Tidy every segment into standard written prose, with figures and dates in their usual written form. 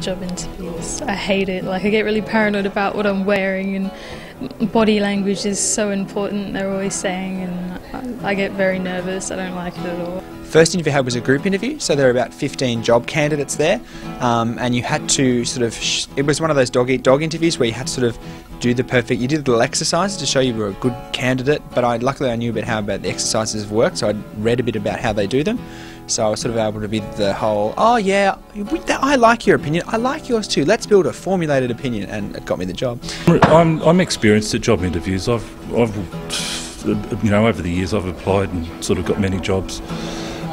job interviews. I hate it. Like, I get really paranoid about what I'm wearing, and body language is so important, they're always saying, and I get very nervous. I don't like it at all. First interview I had was a group interview, so there were about 15 job candidates there, and you had to sort of, it was one of those dog-eat-dog interviews where you had to sort of do the perfect, you did little exercises to show you were a good candidate, but luckily I knew about the exercises work, so I'd read a bit about how they do them. So I was sort of able to be the whole, oh yeah, I like your opinion, I like yours too, let's build a formulated opinion, and it got me the job. I'm experienced at job interviews. I've you know, over the years I've applied and sort of got many jobs.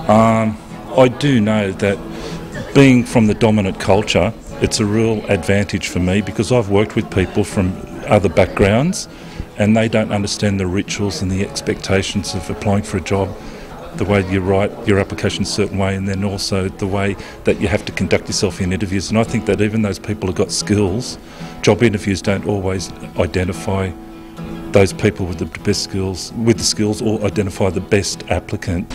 I do know that being from the dominant culture, it's a real advantage for me because I've worked with people from other backgrounds and they don't understand the rituals and the expectations of applying for a job, the way you write your application a certain way, and then also the way that you have to conduct yourself in interviews. And I think that even those people who've got skills, job interviews don't always identify those people with the best skills, or identify the best applicant.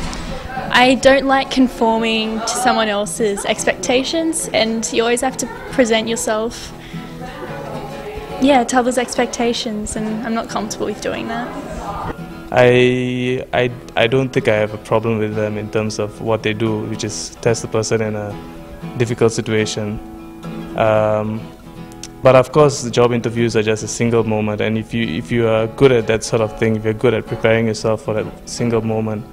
I don't like conforming to someone else's expectations, and you always have to present yourself, to others' expectations, and I'm not comfortable with doing that. I don't think I have a problem with them in terms of what they do, which is test the person in a difficult situation. But of course, the job interviews are just a single moment, and if you are good at that sort of thing, if you're good at preparing yourself for that single moment,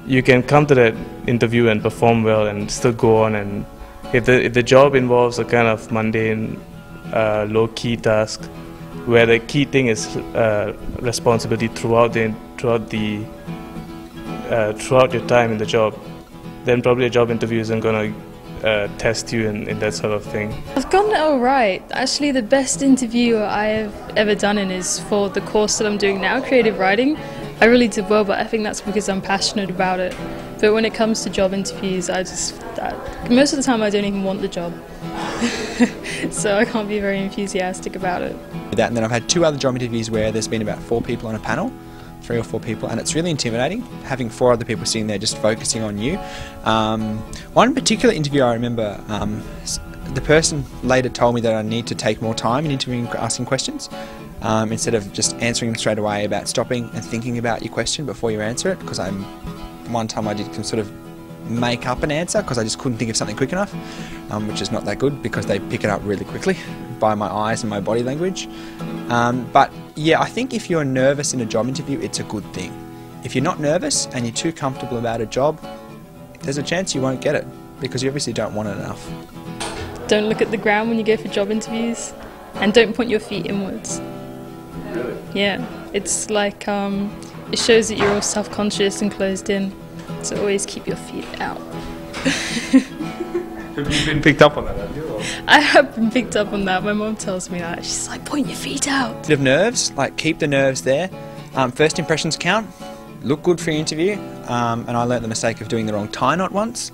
you can come to that interview and perform well and still go on. And if the job involves a kind of mundane, low-key task, where the key thing is responsibility throughout your time in the job, then probably a job interview isn't going to test you in that sort of thing. I've gotten it all right. Actually, the best interview I have ever done is for the course that I'm doing now, creative writing. I really did well, but I think that's because I'm passionate about it. But when it comes to job interviews, most of the time I don't even want the job. So I can't be very enthusiastic about it. And then I've had 2 other job interviews where there's been about 4 people on a panel, 3 or 4 people, and it's really intimidating having 4 other people sitting there just focusing on you. One particular interview I remember, the person later told me that I need to take more time in interviewing, asking questions, instead of just answering them straight away, about stopping and thinking about your question before you answer it, because one time I did sort of make up an answer because I just couldn't think of something quick enough, which is not that good because they pick it up really quickly by my eyes and my body language. But yeah, I think if you're nervous in a job interview, it's a good thing. If you're not nervous and you're too comfortable about a job, there's a chance you won't get it because you obviously don't want it enough. Don't look at the ground when you go for job interviews, and don't point your feet inwards. Really? Yeah, it's like, it shows that you're all self-conscious and closed in, so always keep your feet out. Have you been picked up on that, have you? Or? I have been picked up on that. My mum tells me that. She's like, point your feet out. Bit of nerves, like keep the nerves there. First impressions count. Look good for your interview. And I learnt the mistake of doing the wrong tie knot once.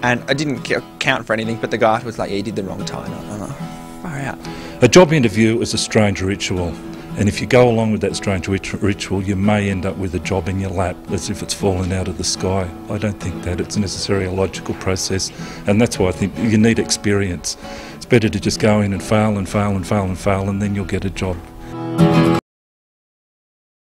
And I didn't count for anything, but the guy was like, yeah, you did the wrong tie knot. I'm like, far out. A job interview is a strange ritual. And if you go along with that strange ritual, you may end up with a job in your lap as if it's fallen out of the sky. I don't think that it's necessarily a logical process, and that's why I think you need experience. It's better to just go in and fail and fail and fail and fail, and then you'll get a job.